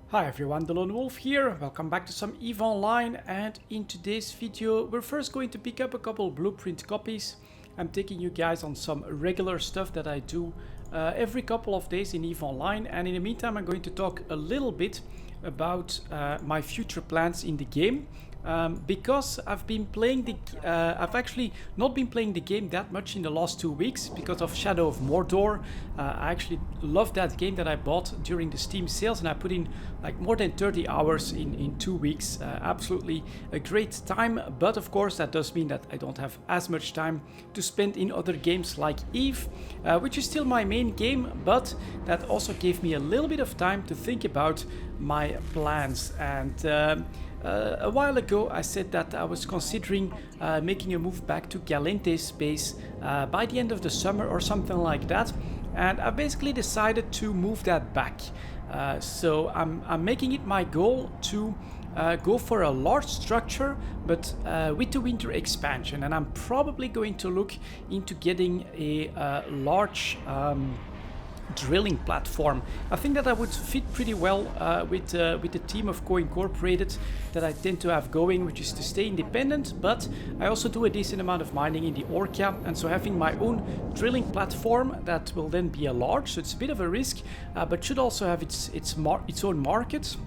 Hi everyone, delonewolf here. Welcome back to some EVE Online, and in today's video we're first going to pick up a couple blueprint copies. I'm taking you guys on some regular stuff that I do every couple of days in EVE Online, and in the meantime I'm going to talk a little bit about my future plans in the game. Because I've been playing I've actually not been playing the game that much in the last 2 weeks because of Shadow of Mordor. I actually love that game that I bought during the Steam sales, and I put in like more than 30 hours in 2 weeks. Absolutely a great time, but of course that does mean that I don't have as much time to spend in other games like EVE, which is still my main game, but that also gave me a little bit of time to think about my plans. And a while ago I said that I was considering making a move back to Galente space by the end of the summer or something like that, and I basically decided to move that back. So I'm making it my goal to go for a large structure, but with the winter expansion, and I'm probably going to look into getting a large drilling platform. I think that I would fit pretty well with the team of Co-Incorporated that I tend to have going, which is to stay independent, but I also do a decent amount of mining in the Orca, and so having my own drilling platform that will then be a large, so it's a bit of a risk, but should also have its own market.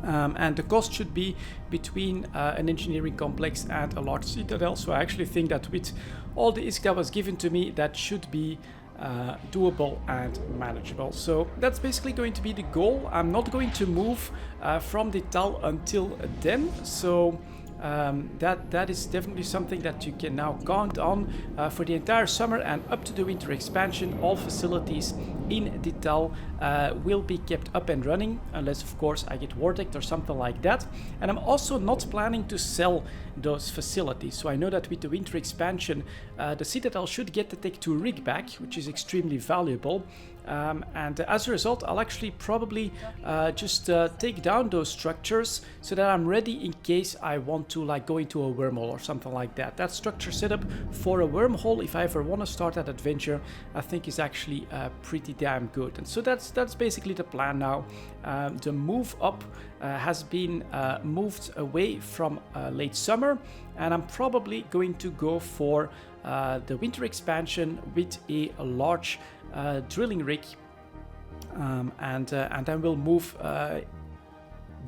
And the cost should be between an engineering complex and a large citadel, so I actually think that with all the ISK that was given to me, that should be doable and manageable. So that's basically going to be the goal. I'm not going to move from the Tal until then, so that is definitely something that you can now count on for the entire summer and up to the winter expansion. All facilities in the Tal will be kept up and running, unless of course I get war-decked or something like that. And I'm also not planning to sell those facilities, so I know that with the winter expansion the Citadel should get the Tech 2 rig back, which is extremely valuable. And as a result, I'll actually probably just take down those structures so that I'm ready in case I want to like go into a wormhole or something like that. That structure setup for a wormhole, if I ever want to start that adventure, I think is actually pretty damn good. And so that's basically the plan now. The move up has been moved away from late summer, and I'm probably going to go for the winter expansion with a large drilling rig, and then we'll move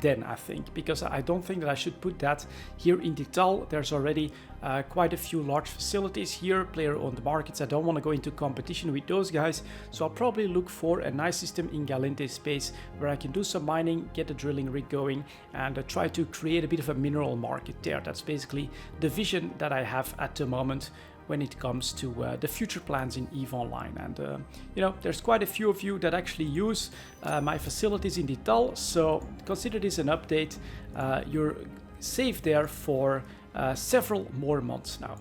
then, I think, because I don't think that I should put that here in the Tal. There's already quite a few large facilities here, player-owned markets. I don't want to go into competition with those guys, so I'll probably look for a nice system in Galente space where I can do some mining, get the drilling rig going, and try to create a bit of a mineral market there. That's basically the vision that I have at the moment when it comes to the future plans in EVE Online. And you know, there's quite a few of you that actually use my facilities in the Tal, so consider this an update. You're safe there for several more months now.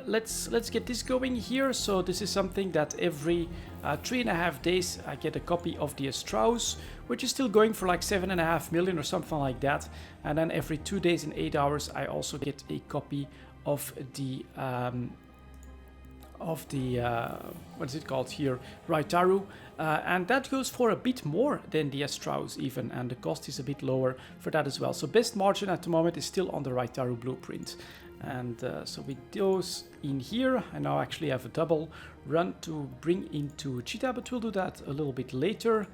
Let's get this going here. So this is something that every 3.5 days I get a copy of the Strauss, which is still going for like 7.5 million or something like that. And then every 2 days and 8 hours I also get a copy of the what is it called here, Raitaru, and that goes for a bit more than the Strauss even, and the cost is a bit lower for that as well. So best margin at the moment is still on the Raitaru blueprint. And so with those in here, I now actually have a double run to bring into Cheetah, but we'll do that a little bit later.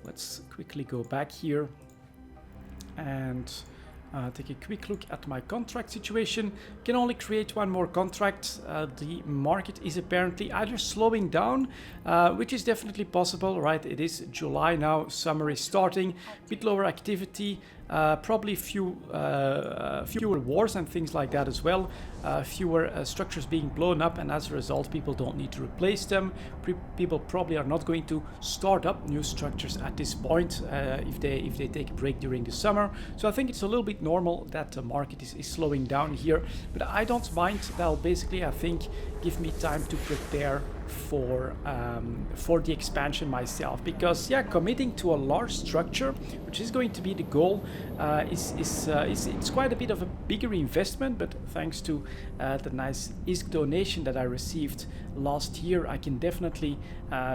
Let's quickly go back here and take a quick look at my contract situation. Can only create one more contract. The market is apparently either slowing down, which is definitely possible, right? It is July now, summer is starting, bit lower activity, probably fewer wars and things like that as well, fewer structures being blown up, and as a result people don't need to replace them. People probably are not going to start up new structures at this point if they take a break during the summer. So I think it's a little bit normal that the market is slowing down here, but I don't mind. That'll basically, I think, give me time to prepare for the expansion myself, because yeah, committing to a large structure, which is going to be the goal, it's quite a bit of a bigger investment, but thanks to the nice ISK donation that I received last year, I can definitely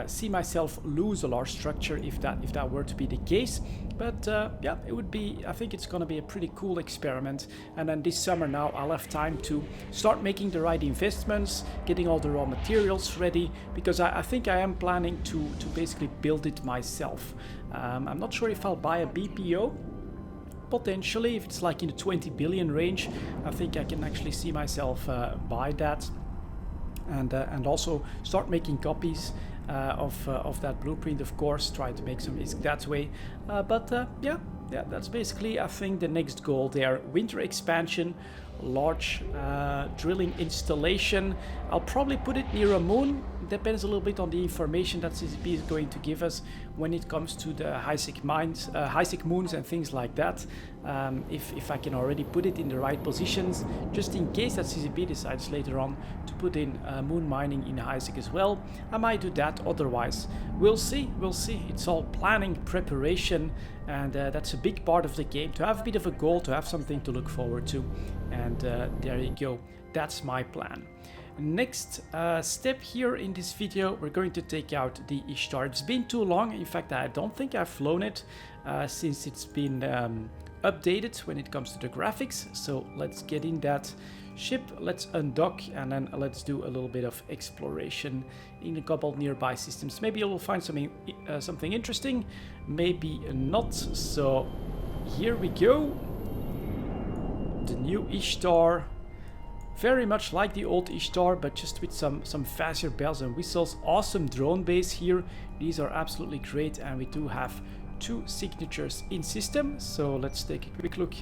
see myself lose a large structure if that were to be the case. But yeah, it would be, I think it's going to be a pretty cool experiment. And then this summer now I'll have time to start making the right investments, getting all the raw materials ready, because I think I am planning to basically build it myself. I'm not sure if I'll buy a BPO. Potentially, if it's like in the 20 billion range, I think I can actually see myself buy that, and also start making copies of that blueprint. Of course, try to make some ISK that way. Yeah, that's basically, I think, the next goal there. Winter expansion, large drilling installation. I'll probably put it near a moon. Depends a little bit on the information that CCP is going to give us when it comes to the high-sec moons and things like that. If I can already put it in the right positions, just in case that CCP decides later on to put in moon mining in high-sec as well, I might do that. Otherwise, we'll see. It's all planning, preparation, and that's a big part of the game, to have a bit of a goal, to have something to look forward to. And there you go, that's my plan. Next step here in this video, we're going to take out the Ishtar. It's been too long. In fact, I don't think I've flown it since it's been updated when it comes to the graphics. So let's get in that ship, let's undock, and then let's do a little bit of exploration in a couple nearby systems. Maybe we'll find something interesting, maybe not. So here we go. The new Ishtar, very much like the old Ishtar, but just with some faster bells and whistles. Awesome drone base here. These are absolutely great, and we do have 2 signatures in system. So let's take a quick look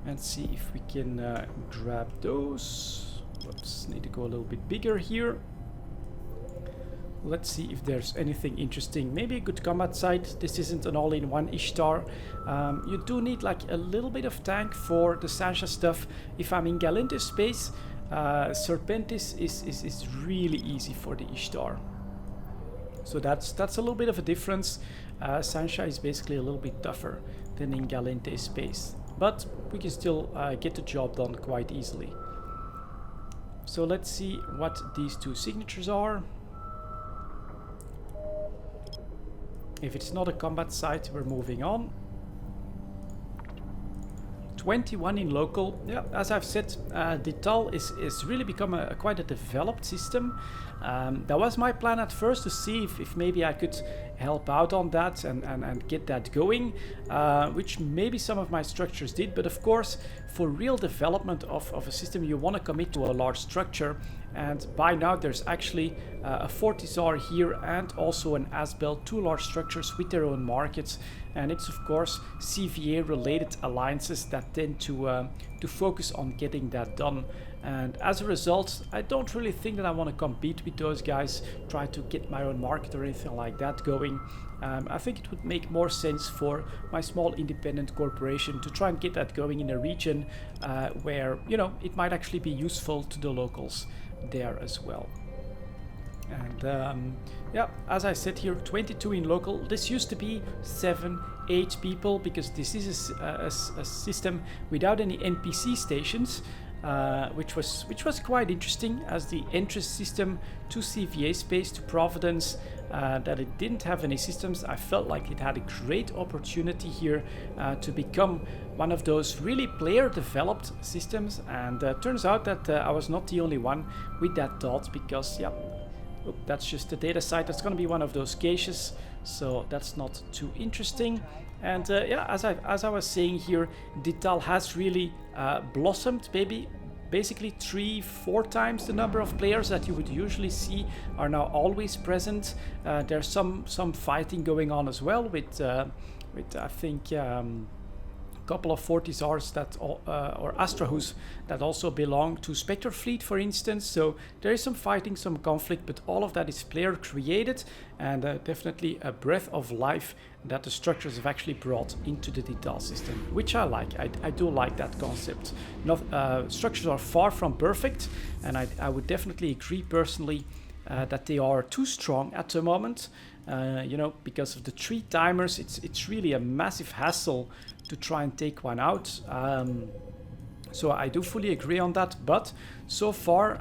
and see if we can grab those. Whoops, need to go a little bit bigger here. Let's see if there's anything interesting. Maybe a good combat site. This isn't an all-in-one Ishtar. You do need like a little bit of tank for the Sancha stuff. If I'm in Galente space, Serpentis is really easy for the Ishtar. So that's a little bit of a difference. Sancha is basically a little bit tougher than in Galente space, but we can still get the job done quite easily. So let's see what these 2 signatures are. If it's not a combat site, we're moving on. 21 in local. Yeah, as I've said, Dital is really become quite a developed system. That was my plan at first, to see if maybe I could help out on that and get that going, which maybe some of my structures did. But of course, for real development of a system, you want to commit to a large structure. And by now there's actually a Fortizar here and also an Asbel, 2 large structures with their own markets. And it's of course CVA related alliances that tend to focus on getting that done. And as a result, I don't really think that I want to compete with those guys, try to get my own market or anything like that going. I think it would make more sense for my small independent corporation to try and get that going in a region where, you know, it might actually be useful to the locals there as well. And yeah, as I said here, 22 in local. This used to be 7, 8 people, because this is a system without any NPC stations, which was quite interesting as the entrance system to CVA space, to Providence, that it didn't have any systems. I felt like it had a great opportunity here to become one of those really player developed systems, and turns out that I was not the only one with that thought, because yeah, that's just the data site. That's going to be one of those caches, so that's not too interesting. And yeah, as I was saying here, Dital has really blossomed. Basically 3-4 times the number of players that you would usually see are now always present. There's some fighting going on as well with I think couple of Fortizars that or Astrahus that also belong to Spectre Fleet, for instance. So there is some fighting, some conflict, but all of that is player created, and definitely a breath of life that the structures have actually brought into the Dital system, which I like. I do like that concept. Structures are far from perfect, and I would definitely agree personally that they are too strong at the moment. You know, because of the 3 timers, it's really a massive hassle to try and take one out. So I do fully agree on that, but so far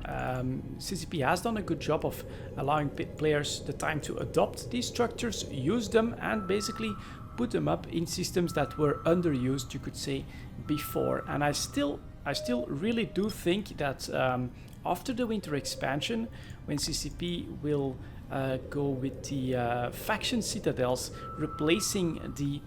CCP has done a good job of allowing players the time to adopt these structures, use them, and basically put them up in systems that were underused, you could say, before. And I still really do think that after the winter expansion, when CCP will go with the faction citadels replacing the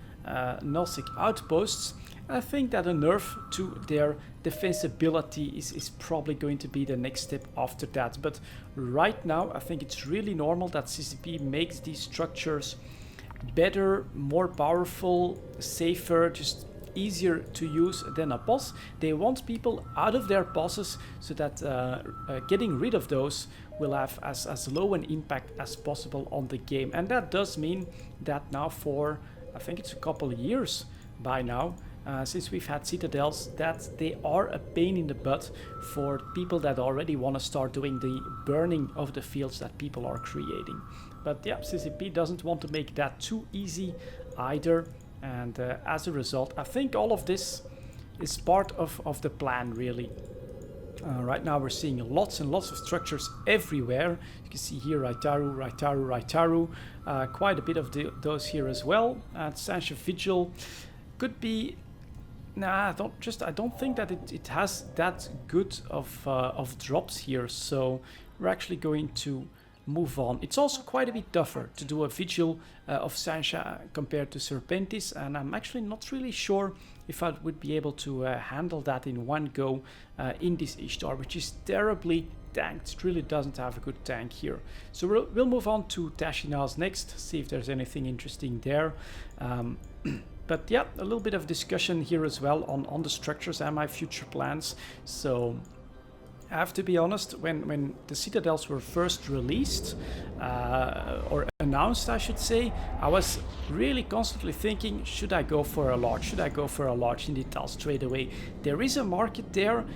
Gnostic outposts, I think that a nerf to their defensibility is probably going to be the next step after that. But right now, I think it's really normal that CCP makes these structures better, more powerful, safer, just easier to use than a boss. They want people out of their bosses so that getting rid of those will have as low an impact as possible on the game. And that does mean that now for, I think it's a couple of years by now, since we've had citadels, that they are a pain in the butt for people that already want to start doing the burning of the fields that people are creating. But yeah, CCP doesn't want to make that too easy either, and as a result, I think all of this is part of the plan, really. Right now we're seeing lots and lots of structures everywhere. You can see here Raitaru, Raitaru, Raitaru, quite a bit of those here as well. Sancha Vigil could be. Nah, I don't think that it has that good of drops here, so we're actually going to move on. It's also quite a bit tougher to do a Vigil of Sancha compared to Serpentis, and I'm actually not really sure if I would be able to handle that in one go in this Ishtar, which is terribly tanked. It really doesn't have a good tank here. So we'll move on to Tashinaz next, see if there's anything interesting there. But yeah, a little bit of discussion here as well on the structures and my future plans. So I have to be honest, when the citadels were first released, or announced I should say, I was really constantly thinking, should I go for a large? Should I go for a large in detail straight away? There is a market there.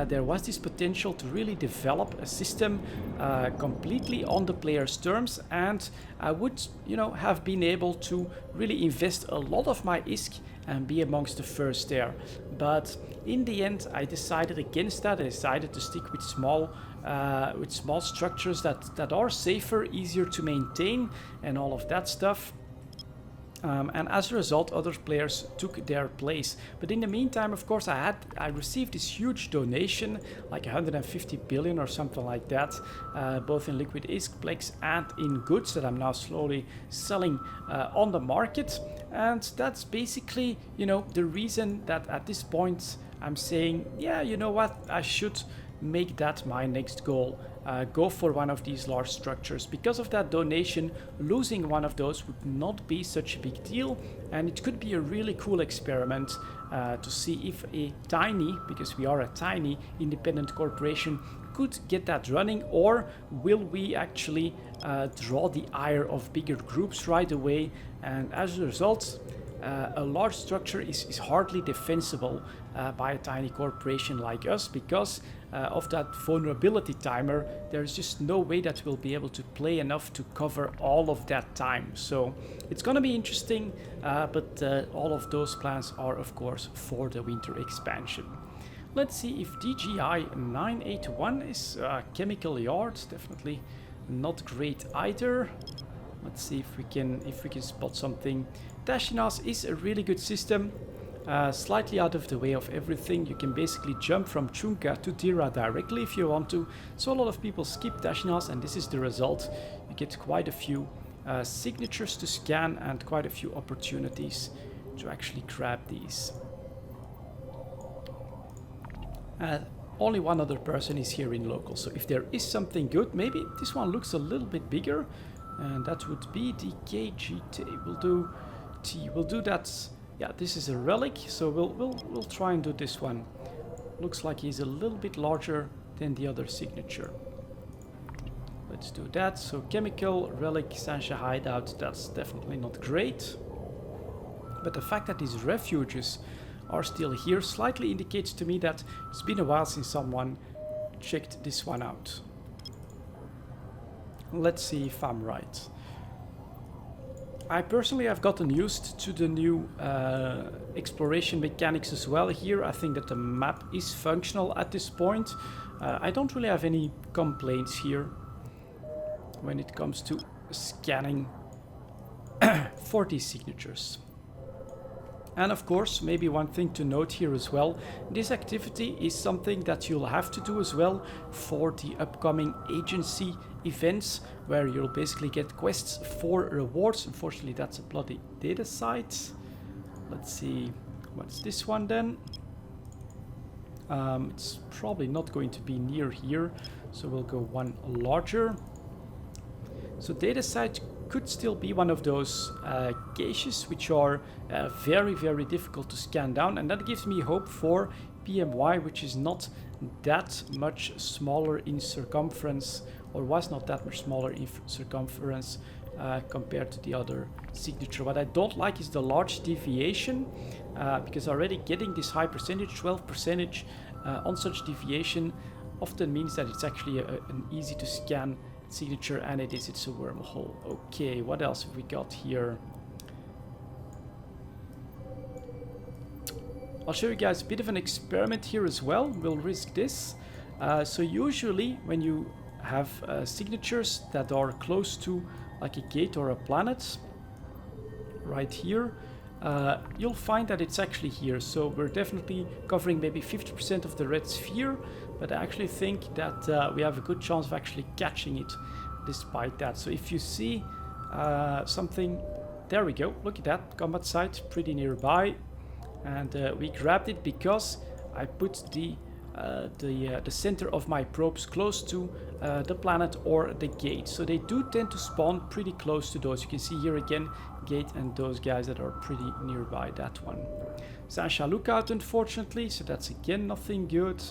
There was this potential to really develop a system completely on the player's terms, and I would, have been able to really invest a lot of my ISK and be amongst the first there. But in the end, I decided against that. I decided to stick with small structures that are safer, easier to maintain, and all of that stuff. And as a result, other players took their place. But in the meantime, of course, I received this huge donation, like 150 billion or something like that, both in liquid ISK, Plex, and in goods that I'm now slowly selling on the market. And that's basically, the reason that at this point I'm saying, yeah, you know what, I should make that my next goal. Go for one of these large structures. Because of that donation, losing one of those would not be such a big deal, and it could be a really cool experiment to see if a tiny, because we are a tiny independent corporation, could get that running, or will we actually draw the ire of bigger groups right away. And as a result, a large structure is hardly defensible by a tiny corporation like us, because of that vulnerability timer. There's just no way that we'll be able to play enough to cover all of that time. So it's gonna be interesting, but all of those plans are of course for the winter expansion. Let's see if DGI 981 is chemical yard. Definitely not great either. Let's see if we can spot something. Tashinaz is a really good system, slightly out of the way of everything. You can basically jump from Chunka to Dira directly if you want to. So a lot of people skip Tashinaz, and this is the result. You get quite a few signatures to scan and quite a few opportunities to actually grab these. Only one other person is here in local, so if there is something good, maybe this one looks a little bit bigger, and that would be the KGT. We'll do that. Yeah, this is a relic, so we'll try and do this one. Looks like he's a little bit larger than the other signature. Let's do that. So chemical, relic, Sancha hideout, that's definitely not great. But the fact that these refuges are still here slightly indicates to me that it's been a while since someone checked this one out. Let's see if I'm right. I personally have gotten used to the new exploration mechanics as well here. I think that the map is functional at this point. I don't really have any complaints here when it comes to scanning for these signatures. And of course, maybe one thing to note here as well, this activity is something that you'll have to do as well for the upcoming agency events, where you'll basically get quests for rewards. Unfortunately, that's a bloody data site. Let's see, what's this one then? It's probably not going to be near here, so we'll go one larger. So data site could still be one of those caches which are very, very difficult to scan down, and that gives me hope for PMY, which is not that much smaller in circumference, or was not that much smaller in circumference compared to the other signature. What I don't like is the large deviation, because already getting this high percentage, 12% on such deviation, often means that it's actually an easy to scan signature, and it's a wormhole. Okay, what else have we got here? I'll show you guys a bit of an experiment here as well. We'll risk this. So usually when you have signatures that are close to like a gate or a planet, right here, you'll find that it's actually here. So we're definitely covering maybe 50% of the red sphere, but I actually think that we have a good chance of actually catching it despite that. So if you see something, there we go, look at that, combat site pretty nearby, and we grabbed it because I put the center of my probes close to the planet or the gate. So they do tend to spawn pretty close to those. You can see here again, gate and those guys that are pretty nearby, that one. Sasha lookout, unfortunately, so that's again nothing good.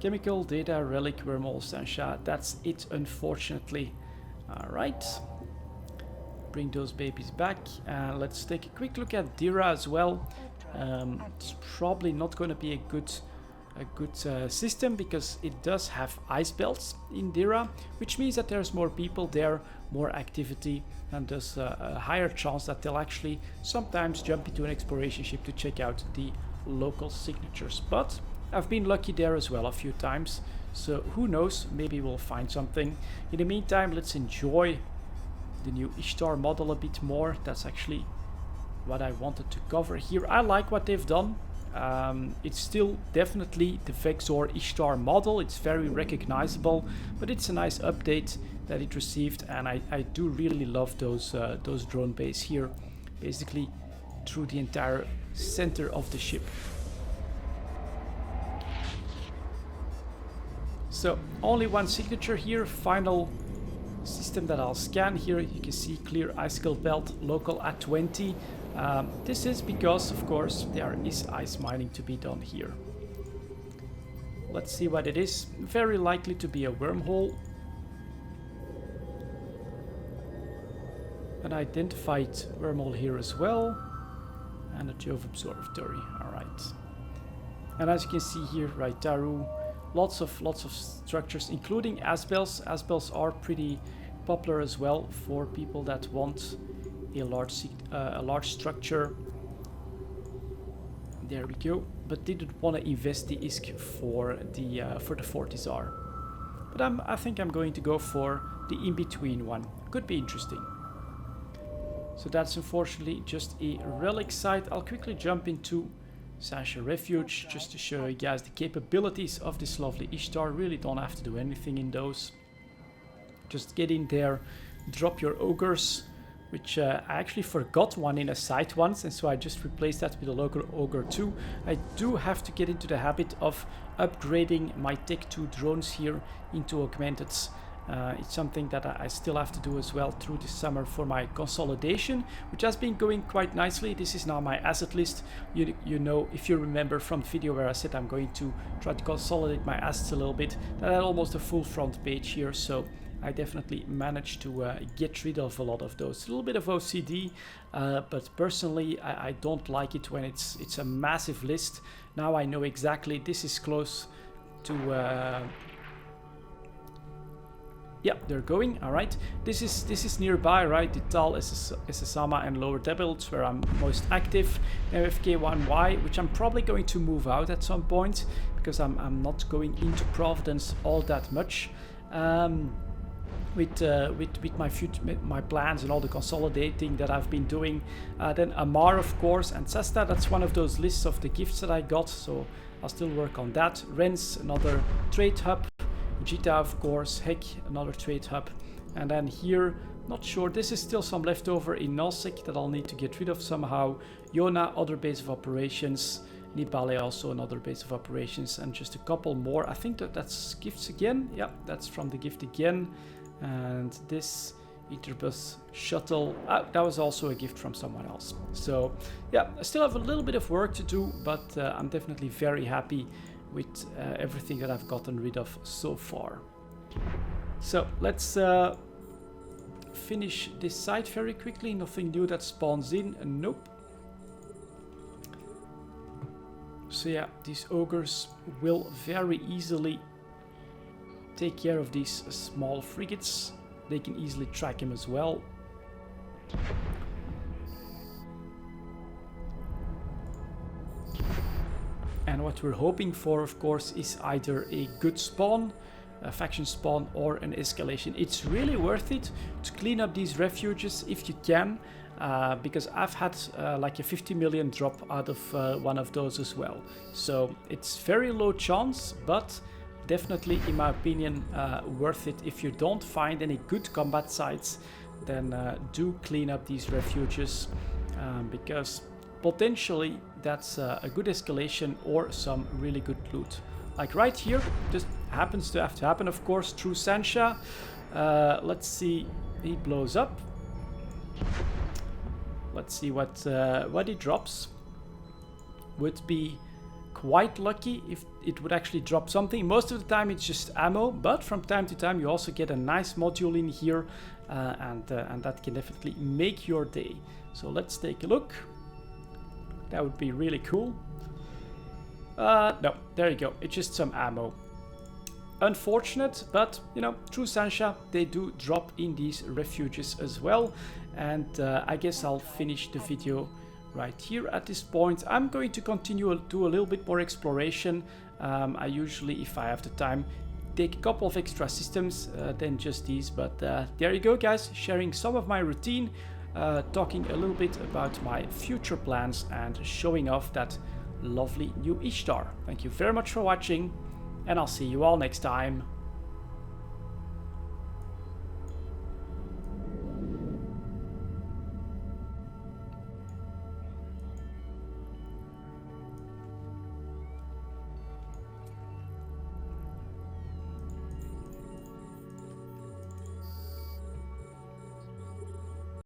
Chemical data relic wormhole Sasha, that's it, unfortunately. Alright, bring those babies back, and let's take a quick look at Dira as well. It's probably not going to be a good system, because it does have ice belts in Dira, which means that there's more people there, more activity, and there's a higher chance that they'll actually sometimes jump into an exploration ship to check out the local signatures. But I've been lucky there as well a few times, so who knows, maybe we'll find something. In the meantime, let's enjoy the new Ishtar model a bit more. That's actually what I wanted to cover here. I like what they've done. It's still definitely the Vexor Ishtar model. It's very recognizable, but it's a nice update that it received, and I do really love those drone bays here, basically through the entire center of the ship. So only one signature here, final system that I'll scan here. You can see clear icicle belt, local at 20. This is because, of course, there is ice mining to be done here. Let's see what it is. Very likely to be a wormhole. An identified wormhole here as well. And a Jove observatory. Alright. And as you can see here, right, Daru, lots of structures, including asbels. Asbels are pretty popular as well for people that want a large structure. There we go. But didn't want to invest the ISK for the Fortizar. But I think I'm going to go for the in-between one. Could be interesting. So that's unfortunately just a relic site. I'll quickly jump into Sasha Refuge just to show you guys the capabilities of this lovely Ishtar. Really don't have to do anything in those. Just get in there, drop your ogres, which I actually forgot one in a site once, and so I just replaced that with a local ogre 2. I do have to get into the habit of upgrading my Tech 2 drones here into augmenteds. It's something that I still have to do as well through the summer for my consolidation, which has been going quite nicely. This is now my asset list. You know, if you remember from the video where I said I'm going to try to consolidate my assets a little bit, that had almost a full front page here, so I definitely managed to get rid of a lot of those. A little bit of OCD, but personally I don't like it when it's a massive list. Now I know exactly this is close to Yeah, they're going. All right. This is nearby, right? The Tal, Esesama, and Lower Debilts, where I'm most active. MFK1Y, which I'm probably going to move out at some point because I'm not going into Providence all that much. With my plans and all the consolidating that I've been doing. Then Amar, of course, and Cesta. That's one of those lists of the gifts that I got. So I'll still work on that. Rens, another trade hub. Jita, of course, Heck, another trade hub. And then here, not sure, this is still some leftover in Nosek that I'll need to get rid of somehow. Yona, other base of operations. Nibale, also another base of operations. And just a couple more. I think that's gifts again. Yeah, that's from the gift again. And this Interbus shuttle, that was also a gift from someone else. So yeah, I still have a little bit of work to do, but I'm definitely very happy with everything that I've gotten rid of so far. So let's finish this site very quickly. Nothing new that spawns in. Nope. So yeah, these ogres will very easily take care of these small frigates. They can easily track him as well. And what we're hoping for, of course, is either a good spawn, a faction spawn, or an escalation. It's really worth it to clean up these refuges if you can, because I've had like a 50 million drop out of one of those as well. So it's very low chance, but definitely, in my opinion, worth it. If you don't find any good combat sites, then do clean up these refuges, because potentially that's a good escalation or some really good loot. Like right here, just happens to have to happen, of course, through Sancha. Let's see, he blows up. Let's see what he drops. Would be quite lucky if it would actually drop something. Most of the time it's just ammo, but from time to time you also get a nice module in here, and that can definitely make your day. So let's take a look. That would be really cool. No, there you go. It's just some ammo. Unfortunate, but you know, through Sancha they do drop in these refuges as well. And I guess I'll finish the video right here at this point. I'm going to continue to do a little bit more exploration. I usually, if I have the time, take a couple of extra systems than just these. But there you go, guys, sharing some of my routine, talking a little bit about my future plans and showing off that lovely new Ishtar. Thank you very much for watching, and I'll see you all next time.